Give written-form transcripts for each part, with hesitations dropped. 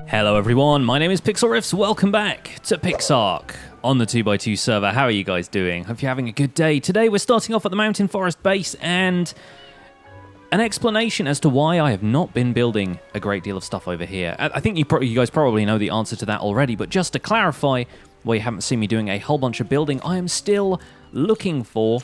Hello everyone, my name is Pixlriffs, welcome back to PixARK on the 2x2 server. How are you guys doing? Hope you're having a good day. Today we're starting off at the Mountain Forest base and an explanation as to why I have not been building a great deal of stuff over here. I think you guys probably know the answer to that already, but just to clarify, where you haven't seen me doing a whole bunch of building, I am still looking for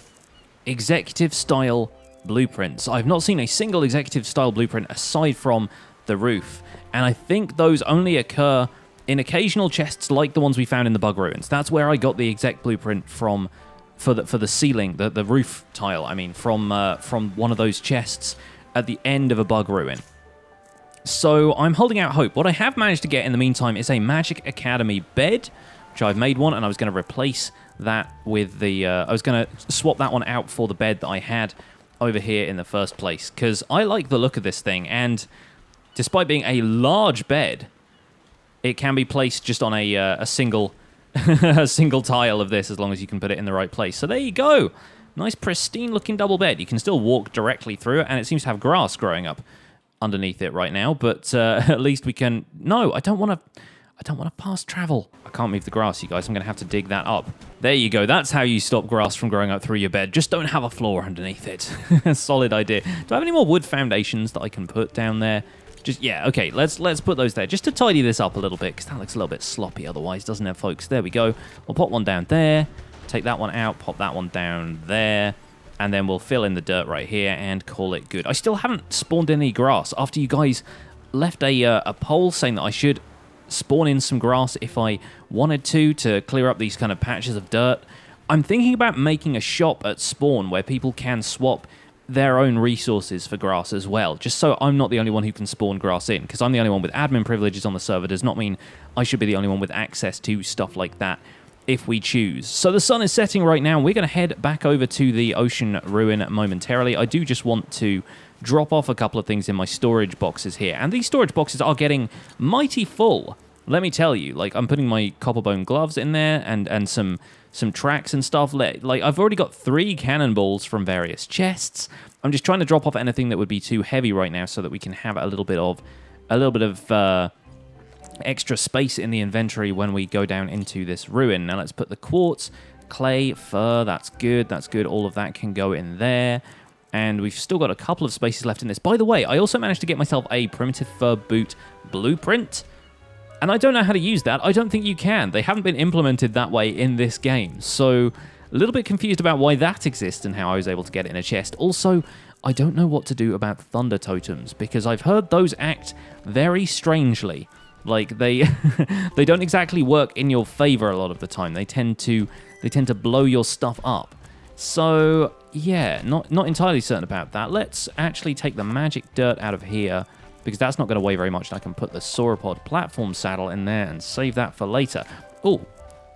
executive style blueprints. I've not seen a single executive style blueprint aside from the roof. And I think those only occur in occasional chests like the ones we found in the bug ruins. That's where I got the exec blueprint from for the ceiling, the roof tile, I mean, from one of those chests at the end of a bug ruin. So I'm holding out hope. What I have managed to get in the meantime is a Magic Academy bed, which I've made one, and I was going to replace that with the... I was going to swap that one out for the bed that I had over here in the first place, because I like the look of this thing, and... despite being a large bed, it can be placed just on a single a single tile of this as long as you can put it in the right place. So there you go. Nice pristine looking double bed. You can still walk directly through it, and it seems to have grass growing up underneath it right now, but at least we can... No, I don't want to fast travel. I can't move the grass, you guys. I'm going to have to dig that up. There you go. That's how you stop grass from growing up through your bed. Just don't have a floor underneath it. Solid idea. Do I have any more wood foundations that I can put down there? Just, yeah, okay, let's put those there, just to tidy this up a little bit, because that looks a little bit sloppy otherwise, doesn't it, folks? There we go. We'll pop one down there, take that one out, pop that one down there, and then we'll fill in the dirt right here and call it good. I still haven't spawned any grass after you guys left a poll saying that I should spawn in some grass if I wanted to clear up these kind of patches of dirt. I'm thinking about making a shop at spawn where people can swap their own resources for grass as well, just so I'm not the only one who can spawn grass in, because I'm the only one with admin privileges on the server does not mean I should be the only one with access to stuff like that if we choose. So the sun is setting right now. We're going to head back over to the ocean ruin momentarily. I do just want to drop off a couple of things in my storage boxes here, and these storage boxes are getting mighty full. Let me tell you, like, I'm putting my copperbone gloves in there and some tracks and stuff. Like, I've already got 3 cannonballs from various chests. I'm just trying to drop off anything that would be too heavy right now so that we can have a little bit of extra space in the inventory when we go down into this ruin. Now let's put the quartz, clay, fur. That's good. All of that can go in there. And we've still got a couple of spaces left in this. By the way, I also managed to get myself a primitive fur boot blueprint. And I don't know how to use that. I don't think you can. They haven't been implemented that way in this game. So a little bit confused about why that exists and how I was able to get it in a chest. Also, I don't know what to do about thunder totems, because I've heard those act very strangely. Like, they they don't exactly work in your favor a lot of the time. They tend to blow your stuff up. So, yeah, not entirely certain about that. Let's actually take the magic dirt out of here, because that's not going to weigh very much, and I can put the sauropod platform saddle in there and save that for later. Oh,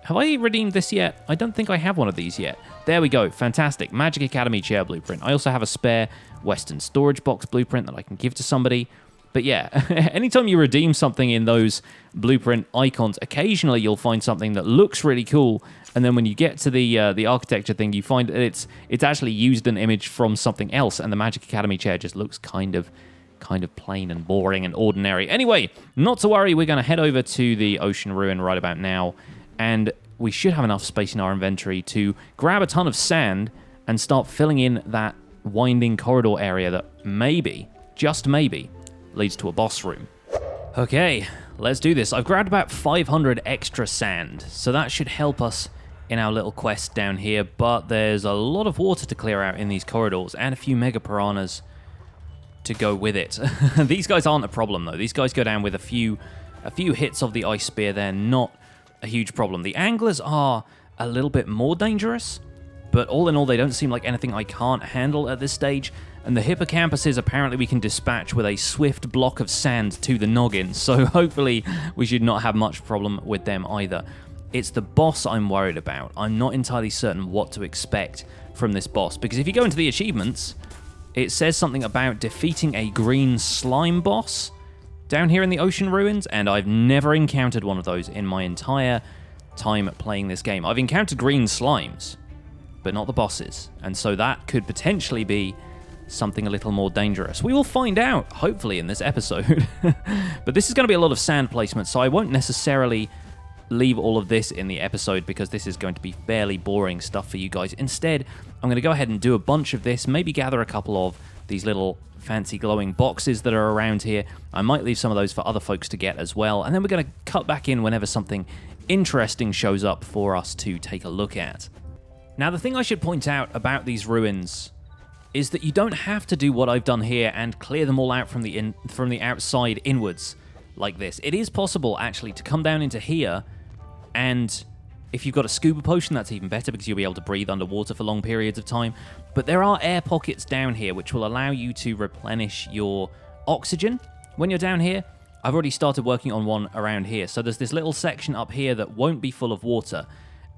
have I redeemed this yet? I don't think I have one of these yet. There we go. Fantastic. Magic Academy chair blueprint. I also have a spare Western storage box blueprint that I can give to somebody. But yeah, anytime you redeem something in those blueprint icons, occasionally you'll find something that looks really cool, and then when you get to the architecture thing, you find that it's actually used an image from something else, and the Magic Academy chair just looks kind of plain and boring and ordinary. Anyway, not to worry, we're going to head over to the ocean ruin right about now, and we should have enough space in our inventory to grab a ton of sand and start filling in that winding corridor area that maybe, just maybe, leads to a boss room. Okay, let's do this. I've grabbed about 500 extra sand, so that should help us in our little quest down here, but there's a lot of water to clear out in these corridors and a few mega piranhas to go with it. These guys aren't a problem, though. These guys go down with a few hits of the ice spear. They're not a huge problem. The anglers are a little bit more dangerous, but all in all, they don't seem like anything I can't handle at this stage. And the hippocampuses, apparently we can dispatch with a swift block of sand to the noggin, so hopefully we should not have much problem with them either. It's the boss I'm worried about. I'm not entirely certain what to expect from this boss, because if you go into the achievements, it says something about defeating a green slime boss down here in the ocean ruins, and I've never encountered one of those in my entire time playing this game. I've encountered green slimes, but not the bosses, and so that could potentially be something a little more dangerous? We will find out, hopefully, in this episode. But this is going to be a lot of sand placement, so I won't necessarily leave all of this in the episode because this is going to be fairly boring stuff for you guys. Instead, I'm going to go ahead and do a bunch of this, maybe gather a couple of these little fancy glowing boxes that are around here. I might leave some of those for other folks to get as well, and then we're going to cut back in whenever something interesting shows up for us to take a look at. Now, the thing I should point out about these ruins is that you don't have to do what I've done here and clear them all out from the outside inwards like this. It is possible, actually, to come down into here, and if you've got a scuba potion, that's even better because you'll be able to breathe underwater for long periods of time. But there are air pockets down here which will allow you to replenish your oxygen when you're down here. I've already started working on one around here. So there's this little section up here that won't be full of water,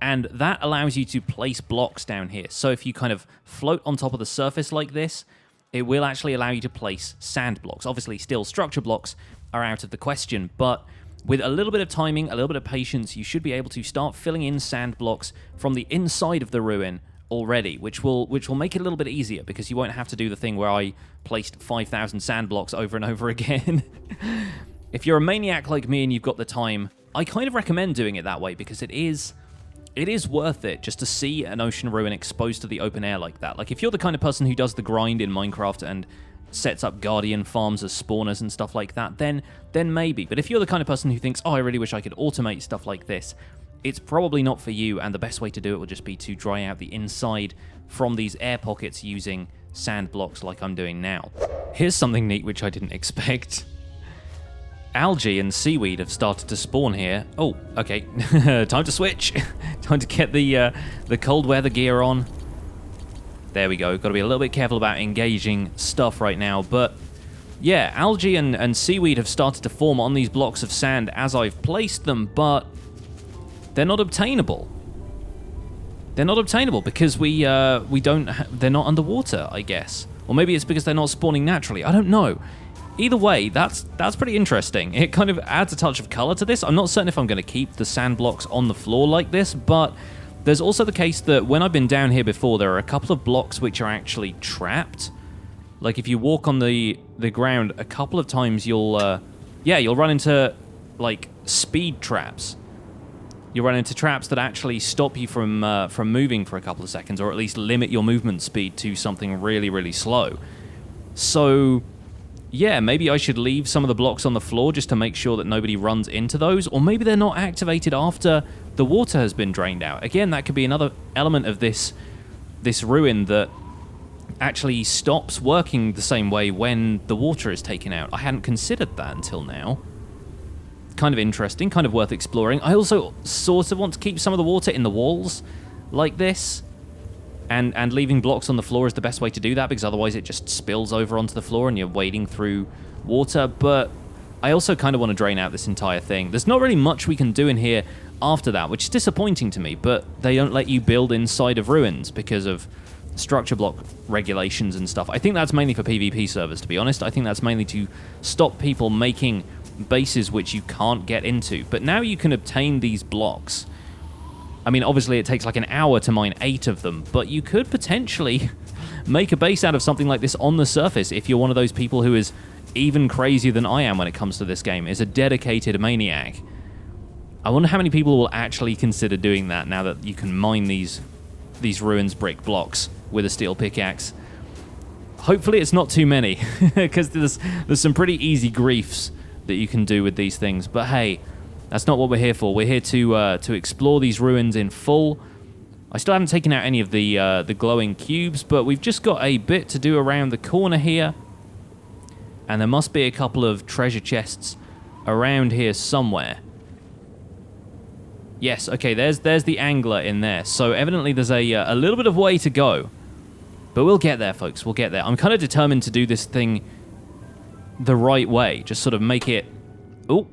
and that allows you to place blocks down here. So if you kind of float on top of the surface like this, it will actually allow you to place sand blocks. Obviously, still structure blocks are out of the question, but with a little bit of timing, a little bit of patience, you should be able to start filling in sand blocks from the inside of the ruin already, which will make it a little bit easier because you won't have to do the thing where I placed 5,000 sand blocks over and over again. If you're a maniac like me and you've got the time, I kind of recommend doing it that way because it is worth it just to see an ocean ruin exposed to the open air like that. Like, if you're the kind of person who does the grind in Minecraft and sets up guardian farms as spawners and stuff like that, then maybe. But if you're the kind of person who thinks, oh, I really wish I could automate stuff like this, it's probably not for you, and the best way to do it will just be to dry out the inside from these air pockets using sand blocks like I'm doing now. Here's something neat which I didn't expect. Algae and seaweed have started to spawn here. Oh, okay. Time to switch. Time to get the cold weather gear on. There we go. Got to be a little bit careful about engaging stuff right now. But yeah, algae and seaweed have started to form on these blocks of sand as I've placed them, but they're not obtainable. They're not obtainable because they're not underwater, I guess. Or maybe it's because they're not spawning naturally. I don't know. Either way, that's pretty interesting. It kind of adds a touch of color to this. I'm not certain if I'm going to keep the sand blocks on the floor like this, but there's also the case that when I've been down here before, there are a couple of blocks which are actually trapped. Like, if you walk on the ground a couple of times, you'll run into, like, speed traps. You'll run into traps that actually stop you from moving for a couple of seconds, or at least limit your movement speed to something really, really slow. So yeah, maybe I should leave some of the blocks on the floor just to make sure that nobody runs into those, or maybe they're not activated after the water has been drained out. Again, that could be another element of this ruin that actually stops working the same way when the water is taken out. I hadn't considered that until now. Kind of interesting, kind of worth exploring. I also sort of want to keep some of the water in the walls like this. And leaving blocks on the floor is the best way to do that, because otherwise it just spills over onto the floor and you're wading through water. But I also kind of want to drain out this entire thing. There's not really much we can do in here after that, which is disappointing to me, but they don't let you build inside of ruins because of structure block regulations and stuff. I think that's mainly for PvP servers, to be honest. I think that's mainly to stop people making bases which you can't get into. But now you can obtain these blocks. I mean, obviously it takes like an hour to mine 8 of them, but you could potentially make a base out of something like this on the surface if you're one of those people who is even crazier than I am when it comes to this game, is a dedicated maniac. I wonder how many people will actually consider doing that now that you can mine these ruins brick blocks with a steel pickaxe. Hopefully it's not too many, because there's some pretty easy griefs that you can do with these things, but hey, that's not what we're here for. We're here to explore these ruins in full. I still haven't taken out any of the glowing cubes, but we've just got a bit to do around the corner here. And there must be a couple of treasure chests around here somewhere. Yes, okay, there's the angler in there. So evidently there's a little bit of way to go. But we'll get there, folks. We'll get there. I'm kind of determined to do this thing the right way. Just sort of make it... Oh,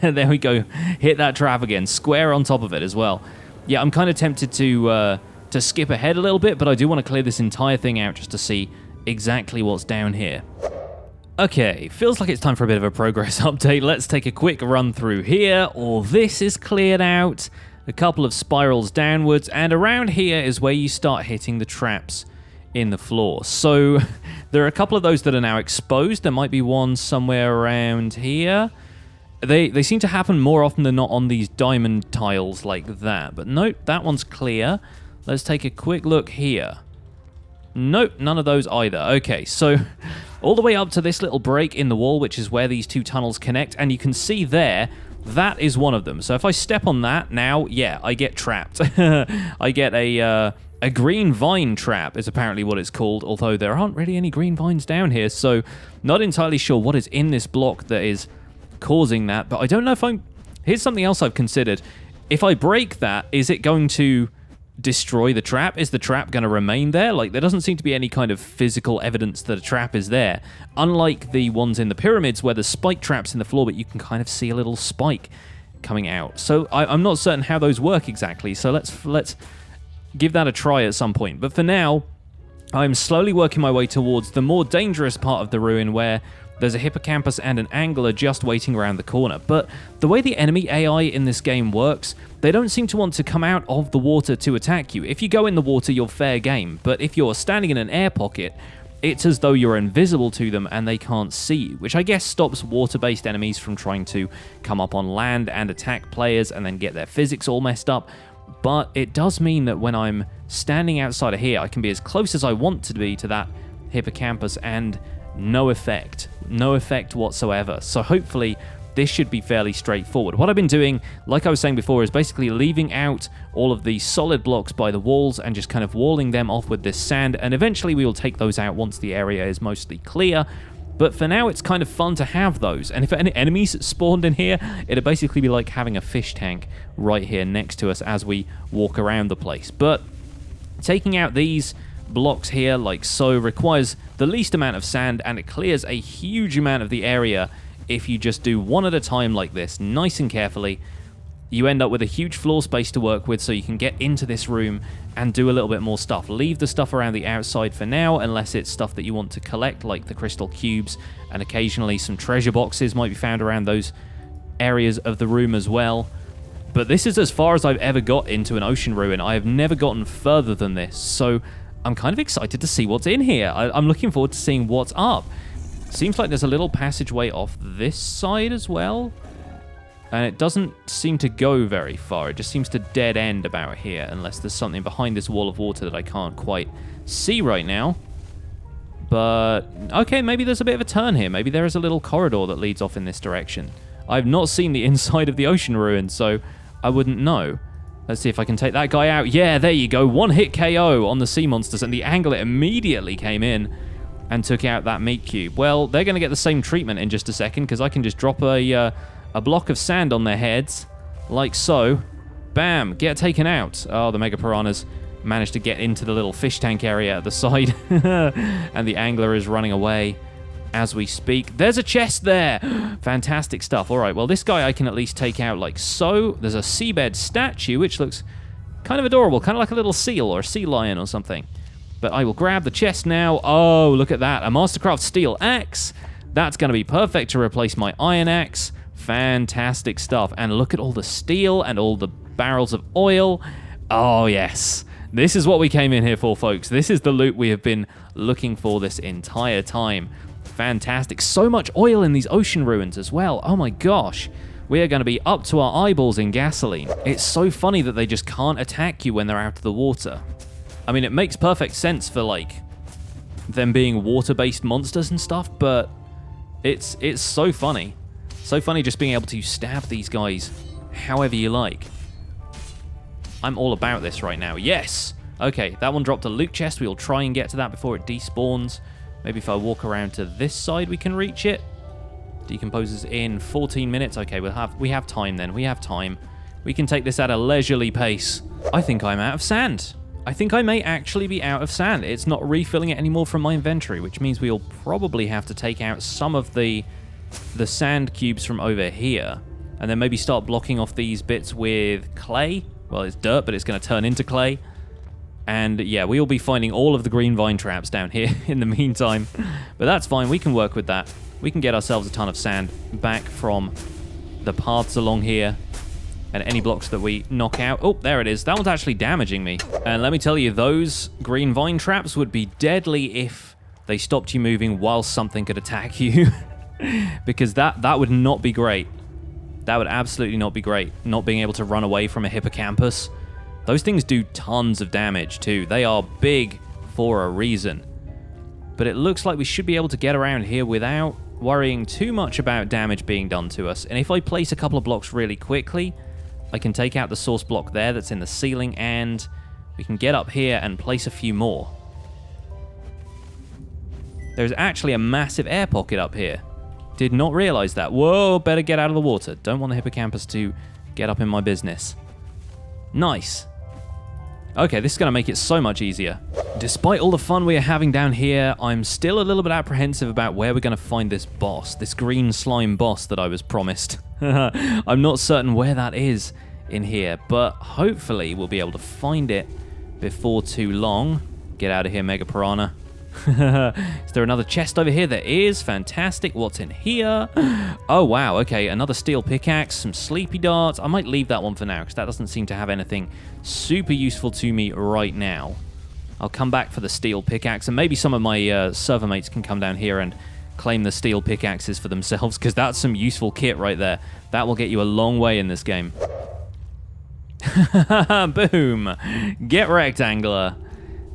there we go. Hit that trap again. Square on top of it as well. Yeah, I'm kind of tempted to skip ahead a little bit, but I do want to clear this entire thing out just to see exactly what's down here. Okay, feels like it's time for a bit of a progress update. Let's take a quick run through here. All this is cleared out. A couple of spirals downwards, and around here is where you start hitting the traps in the floor. So there are a couple of those that are now exposed. There might be one somewhere around here. They seem to happen more often than not on these diamond tiles like that. But nope, that one's clear. Let's take a quick look here. Nope, none of those either. Okay, so all the way up to this little break in the wall, which is where these two tunnels connect, and you can see there, that is one of them. So if I step on that now, yeah, I get trapped. I get a green vine trap is apparently what it's called, although there aren't really any green vines down here, so not entirely sure what is in this block that is causing that, but I don't know if I'm... Here's something else I've considered. If I break that, is it going to destroy the trap? Is the trap going to remain there? Like, there doesn't seem to be any kind of physical evidence that a trap is there. Unlike the ones in the pyramids where there's spike traps in the floor, but you can kind of see a little spike coming out. So I'm not certain how those work exactly, so let's give that a try at some point. But for now, I'm slowly working my way towards the more dangerous part of the ruin where there's a hippocampus and an angler just waiting around the corner. But the way the enemy AI in this game works, they don't seem to want to come out of the water to attack you. If you go in the water, you're fair game. But if you're standing in an air pocket, it's as though you're invisible to them and they can't see you, which I guess stops water-based enemies from trying to come up on land and attack players and then get their physics all messed up. But it does mean that when I'm standing outside of here, I can be as close as I want to be to that hippocampus and no effect whatsoever. So hopefully this should be fairly straightforward. What I've been doing, like I was saying before, is basically leaving out all of these solid blocks by the walls and just kind of walling them off with this sand, and eventually we will take those out once the area is mostly clear. But for now, it's kind of fun to have those. And if any enemies spawned in here, it'd basically be like having a fish tank right here next to us as we walk around the place. But taking out these blocks here like so requires the least amount of sand, and it clears a huge amount of the area if you just do one at a time like this, nice and carefully. You end up with a huge floor space to work with, so you can get into this room and do a little bit more stuff. Leave the stuff around the outside for now, unless it's stuff that you want to collect, like the crystal cubes, and occasionally some treasure boxes might be found around those areas of the room as well. But this is as far as I've ever got into an ocean ruin. I have never gotten further than this, so I'm kind of excited to see what's in here. I'm looking forward to seeing what's up. Seems like there's a little passageway off this side as well. And it doesn't seem to go very far. It just seems to dead end about here, unless there's something behind this wall of water that I can't quite see right now. But, okay, maybe there's a bit of a turn here. Maybe there is a little corridor that leads off in this direction. I've not seen the inside of the ocean ruin, so I wouldn't know. Let's see if I can take that guy out. Yeah, there you go. One hit KO on the sea monsters, and the angler immediately came in and took out that meat cube. Well, they're going to get the same treatment in just a second, because I can just drop a block of sand on their heads, like so. Bam, get taken out. Oh, the mega piranhas managed to get into the little fish tank area at the side, and the angler is running away as we speak. There's a chest there. Fantastic stuff. All right, well, this guy I can at least take out like so. There's a seabed statue, which looks kind of adorable, kind of like a little seal or a sea lion or something. But I will grab the chest now. Oh, look at that. A Mastercraft steel axe. That's going to be perfect to replace my iron axe. Fantastic stuff. And look at all the steel and all the barrels of oil. Oh, yes. This is what we came in here for, folks. This is the loot we have been looking for this entire time. Fantastic. So much oil in these ocean ruins as well. Oh my gosh. We are going to be up to our eyeballs in gasoline. It's so funny that they just can't attack you when they're out of the water. I mean, it makes perfect sense for, like, them being water-based monsters and stuff, but it's so funny. So funny just being able to stab these guys however you like. I'm all about this right now. Yes! Okay, that one dropped a loot chest. We'll try and get to that before it despawns. Maybe if I walk around to this side, we can reach it. Decomposes in 14 minutes. Okay, we have time then. We have time. We can take this at a leisurely pace. I think I'm out of sand. I think I may actually be out of sand. It's not refilling it anymore from my inventory, which means we'll probably have to take out some of the sand cubes from over here, and then maybe start blocking off these bits with clay. Well, it's dirt, but it's going to turn into clay. And yeah, we will be finding all of the green vine traps down here in the meantime. But that's fine. We can work with that. We can get ourselves a ton of sand back from the paths along here. And any blocks that we knock out... Oh, there it is. That one's actually damaging me. And let me tell you, those green vine traps would be deadly if they stopped you moving while something could attack you. Because that would not be great. That would absolutely not be great. Not being able to run away from a hippocampus. Those things do tons of damage too. They are big for a reason. But it looks like we should be able to get around here without worrying too much about damage being done to us. And if I place a couple of blocks really quickly, I can take out the source block there that's in the ceiling, and we can get up here and place a few more. There's actually a massive air pocket up here. Did not realize that. Whoa, better get out of the water. Don't want the hippocampus to get up in my business. Nice. Okay, this is going to make it so much easier. Despite all the fun we are having down here, I'm still a little bit apprehensive about where we're going to find this boss, this green slime boss that I was promised. I'm not certain where that is in here, but hopefully we'll be able to find it before too long. Get out of here, Mega Piranha. Is there another chest over here? There is. Fantastic. What's in here? Oh, wow. Okay, another steel pickaxe, some sleepy darts. I might leave that one for now because that doesn't seem to have anything super useful to me right now. I'll come back for the steel pickaxe, and maybe some of my server mates can come down here and claim the steel pickaxes for themselves, because that's some useful kit right there. That will get you a long way in this game. Boom. Get wrecked, Angler.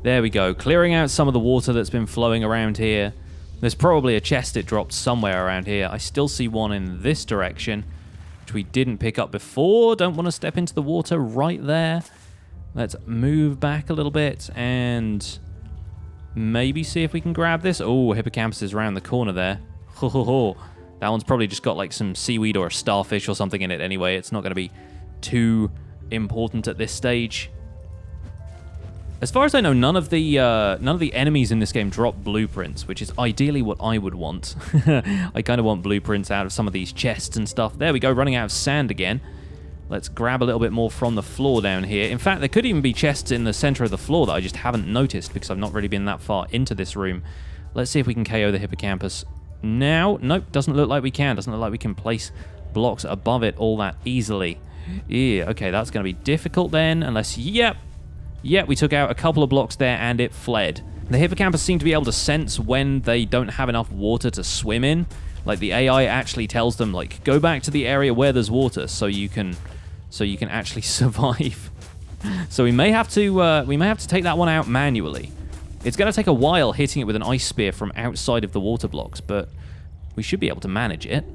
There we go, clearing out some of the water that's been flowing around here. There's probably a chest it dropped somewhere around here. I still see one in this direction, which we didn't pick up before. Don't want to step into the water right there. Let's move back a little bit and maybe see if we can grab this. Oh, Hippocampus is around the corner there. Ho, ho, ho. That one's probably just got like some seaweed or a starfish or something in it anyway. It's not going to be too important at this stage. As far as I know, none of the enemies in this game drop blueprints, which is ideally what I would want. I kind of want blueprints out of some of these chests and stuff. There we go, running out of sand again. Let's grab a little bit more from the floor down here. In fact, there could even be chests in the center of the floor that I just haven't noticed because I've not really been that far into this room. Let's see if we can KO the Hippocampus now. Nope, doesn't look like we can. Doesn't look like we can place blocks above it all that easily. Yeah, okay, that's going to be difficult then, unless, yep, we took out a couple of blocks there and it fled. The Hippocampus seem to be able to sense when they don't have enough water to swim in. Like, the AI actually tells them, like, go back to the area where there's water so you can actually survive. So we may have to take that one out manually. It's going to take a while hitting it with an ice spear from outside of the water blocks, but we should be able to manage it.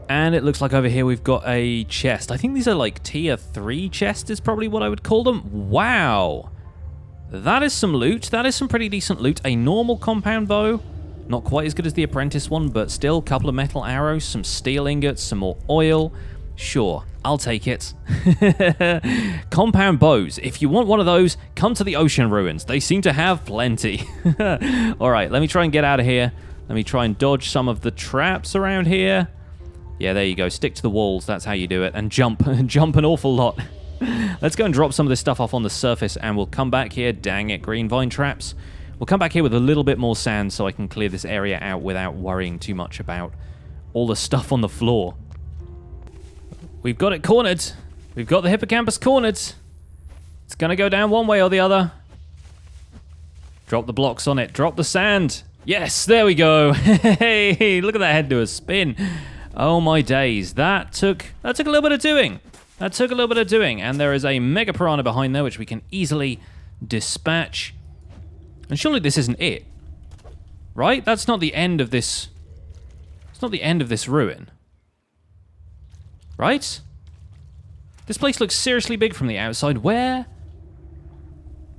And it looks like over here we've got a chest. I think these are like tier 3 chests is probably what I would call them. Wow. That is some loot. That is some pretty decent loot. A normal compound bow. Not quite as good as the apprentice one, but still a couple of metal arrows, some steel ingots, some more oil. Sure, I'll take it. Compound bows. If you want one of those, come to the ocean ruins. They seem to have plenty. All right, let me try and get out of here. Let me try and dodge some of the traps around here. Yeah, there you go. Stick to the walls. That's how you do it. And jump. Jump an awful lot. Let's go and drop some of this stuff off on the surface, and we'll come back here. Dang it, green vine traps. We'll come back here with a little bit more sand so I can clear this area out without worrying too much about all the stuff on the floor. We've got it cornered. We've got the Hippocampus cornered. It's going to go down one way or the other. Drop the blocks on it. Drop the sand. Yes, there we go. Hey, look at that head do a spin. Oh my days, that took a little bit of doing. That took a little bit of doing, and there is a Mega Piranha behind there, which we can easily dispatch. And surely this isn't it, right? That's not the end of this. It's not the end of this ruin, right? This place looks seriously big from the outside. Where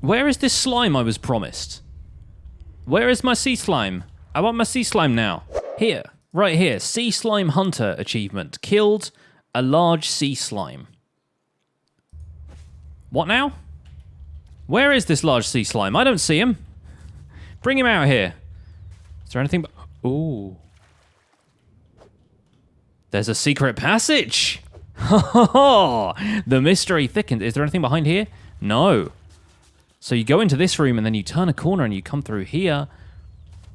is this slime I was promised? Where is my sea slime? I want my sea slime now. Here. Right here, Sea Slime Hunter achievement. Killed a large sea slime. What now? Where is this large sea slime? I don't see him. Bring him out here. Is there anything? Ooh. There's a secret passage. The mystery thickens. Is there anything behind here? No. So you go into this room and then you turn a corner and you come through here.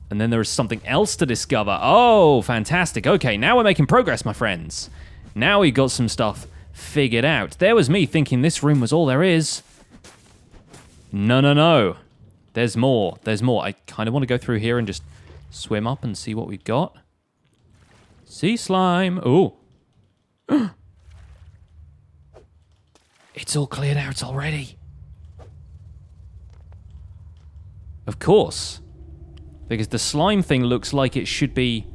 And then there is something else to discover. Oh, fantastic. Okay, now we're making progress, my friends. Now we've got some stuff figured out. There was me thinking this room was all there is. No, no, no. There's more. There's more. I kind of want to go through here and just swim up and see what we've got. Sea slime. Ooh. It's all cleared out already. Of course. Because the slime thing looks like it should be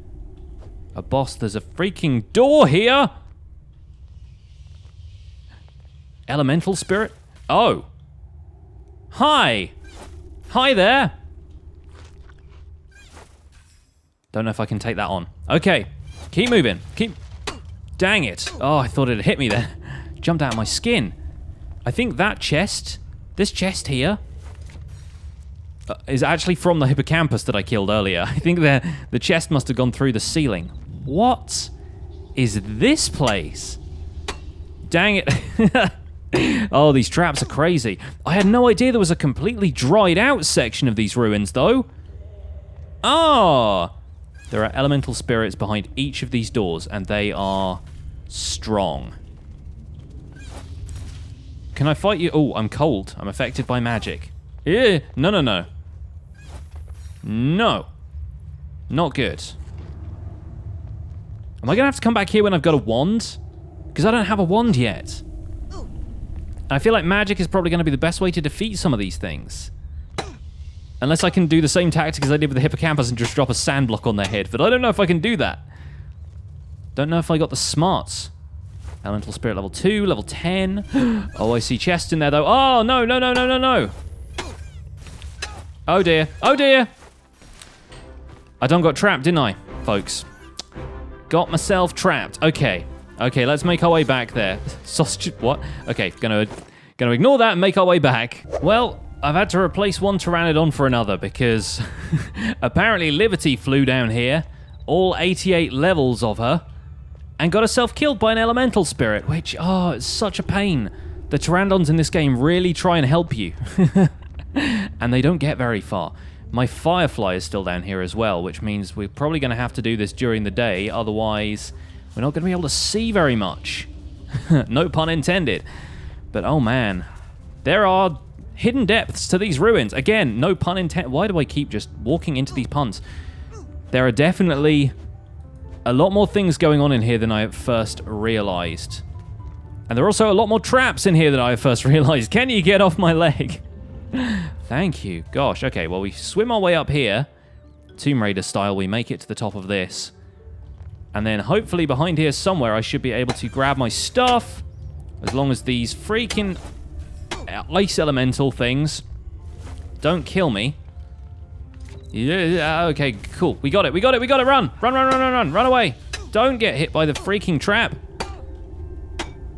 a boss. There's a freaking door here. Elemental spirit? Oh. Hi. Hi there. Don't know if I can take that on. Okay. Keep moving. Keep... Dang it. Oh, I thought it'd hit me there. Jumped out of my skin. I think that chest, this chest here, is actually from the Hippocampus that I killed earlier. I think the chest must have gone through the ceiling. What is this place? Dang it. Oh, these traps are crazy. I had no idea there was a completely dried out section of these ruins, though. Ah! There are elemental spirits behind each of these doors, and they are strong. Can I fight you? Oh, I'm cold. I'm affected by magic. Yeah. No, no, no. No. Not good. Am I going to have to come back here when I've got a wand? Because I don't have a wand yet. I feel like magic is probably going to be the best way to defeat some of these things. Unless I can do the same tactic as I did with the Hippocampus and just drop a sand block on their head. But I don't know if I can do that. Don't know if I got the smarts. Elemental Spirit level 2, level 10. Oh, I see chests in there, though. Oh, no, no, no, no, no, no. Oh, dear. Oh, dear. I done got trapped, didn't I, folks? Got myself trapped. Okay. Okay, let's make our way back there. Sausage... What? Okay, gonna ignore that and make our way back. Well, I've had to replace one Pteranodon for another because apparently Liberty flew down here, all 88 levels of her, and got herself killed by an elemental spirit, which, oh, it's such a pain. The Pteranodons in this game really try and help you. And they don't get very far. My Firefly is still down here as well, which means we're probably going to have to do this during the day, otherwise we're not going to be able to see very much. No pun intended. But oh man, there are hidden depths to these ruins. Again, no pun intended. Why do I keep just walking into these puns? There are definitely a lot more things going on in here than I at first realized. And there are also a lot more traps in here than I at first realized. Can you get off my leg? Thank you. Gosh, okay, well, we swim our way up here. Tomb Raider style, we make it to the top of this. And then hopefully behind here somewhere I should be able to grab my stuff. As long as these freaking ice elemental things don't kill me. Yeah, okay, cool. We got it, we got it, we got it. Run, run, run, run, run, run, run away. Don't get hit by the freaking trap.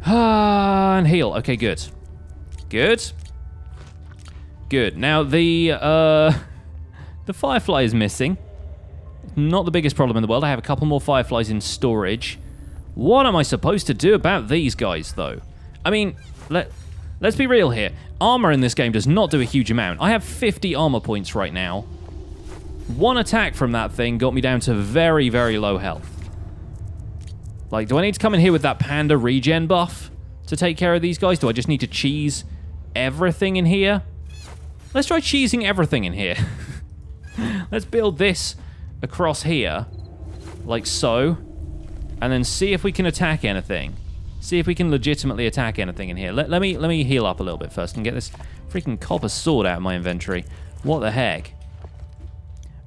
And heal. Okay, good. Good. Good. Now the Firefly is missing. Not the biggest problem in the world. I have a couple more Fireflies in storage. What am I supposed to do about these guys, though? I mean, let's be real here. Armor in this game does not do a huge amount. I have 50 armor points right now. One attack from that thing got me down to very, very low health. Like, do I need to come in here with that panda regen buff to take care of these guys? Do I just need to cheese everything in here? Let's try cheesing everything in here. Let's build this across here, like so, and then see if we can attack anything. See if we can legitimately attack anything in here. Let me heal up a little bit first and get this freaking copper sword out of my inventory. What the heck?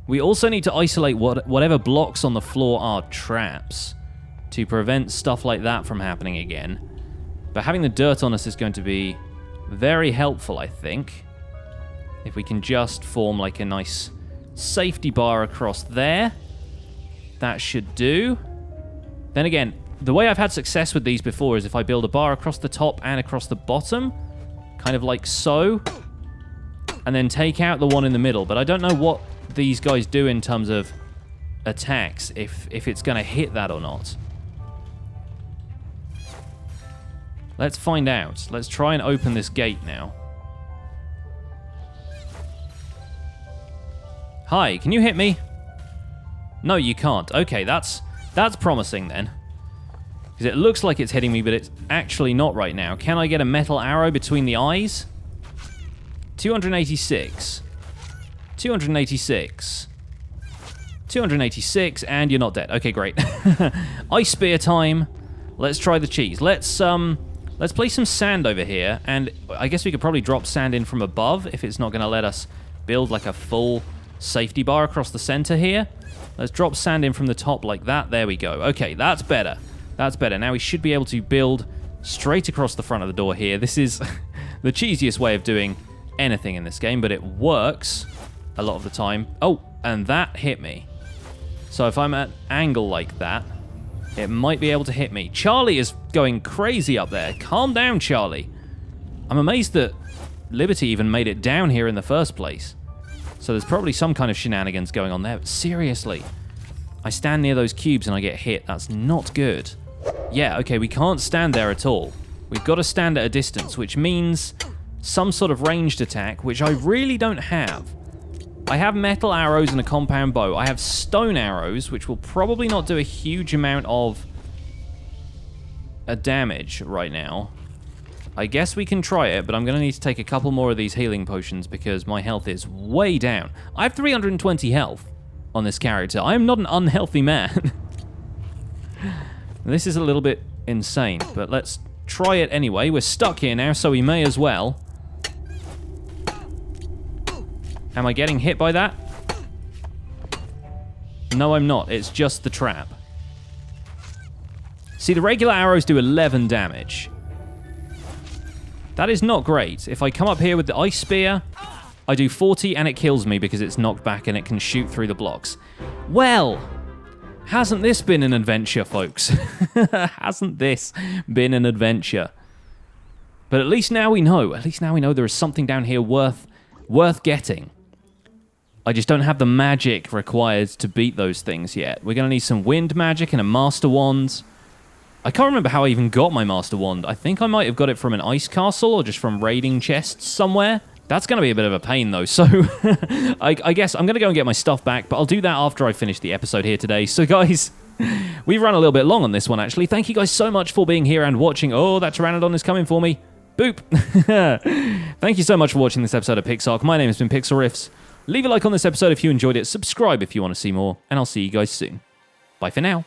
We also need to isolate whatever blocks on the floor are traps to prevent stuff like that from happening again. But having the dirt on us is going to be very helpful, I think. If we can just form like a nice safety bar across there, that should do. Then again, the way I've had success with these before is if I build a bar across the top and across the bottom, kind of like so, and then take out the one in the middle. But I don't know what these guys do in terms of attacks, if it's going to hit that or not. Let's find out. Let's try and open this gate now. Hi, can you hit me? No, you can't. Okay, that's promising then. Because it looks like it's hitting me, but it's actually not right now. Can I get a metal arrow between the eyes? 286. 286. 286, and you're not dead. Okay, great. Ice spear time. Let's try the cheese. Let's place some sand over here, and I guess we could probably drop sand in from above if it's not going to let us build like a full safety bar across the center here. Let's drop sand in from the top like that. There we go. Okay, that's better. That's better. Now we should be able to build straight across the front of the door here. This is the cheesiest way of doing anything in this game, but it works a lot of the time. Oh, and that hit me. So if I'm at an angle like that, it might be able to hit me. Charlie is going crazy up there. Calm down, Charlie. I'm amazed that Liberty even made it down here in the first place. So there's probably some kind of shenanigans going on there. But seriously, I stand near those cubes and I get hit. That's not good. Yeah, okay, we can't stand there at all. We've got to stand at a distance, which means some sort of ranged attack, which I really don't have. I have metal arrows and a compound bow. I have stone arrows, which will probably not do a huge amount of damage right now. I guess we can try it, but I'm going to need to take a couple more of these healing potions because my health is way down. I have 320 health on this character. I am not an unhealthy man. This is a little bit insane, but let's try it anyway. We're stuck here now, so we may as well. Am I getting hit by that? No, I'm not. It's just the trap. See, the regular arrows do 11 damage. That is not great. If I come up here with the ice spear, I do 40 and it kills me because it's knocked back and it can shoot through the blocks. Well, hasn't this been an adventure, folks? Hasn't this been an adventure? But at least now we know. At least now we know there is something down here worth getting. I just don't have the magic required to beat those things yet. We're going to need some wind magic and a master wand. I can't remember how I even got my master wand. I think I might have got it from an ice castle or just from raiding chests somewhere. That's going to be a bit of a pain, though. So I guess I'm going to go and get my stuff back, but I'll do that after I finish the episode here today. So, guys, we've run a little bit long on this one, actually. Thank you guys so much for being here and watching. Oh, that Pteranodon is coming for me. Boop. Thank you so much for watching this episode of PixARK. My name has been Pixlriffs. Leave a like on this episode if you enjoyed it. Subscribe if you want to see more. And I'll see you guys soon. Bye for now.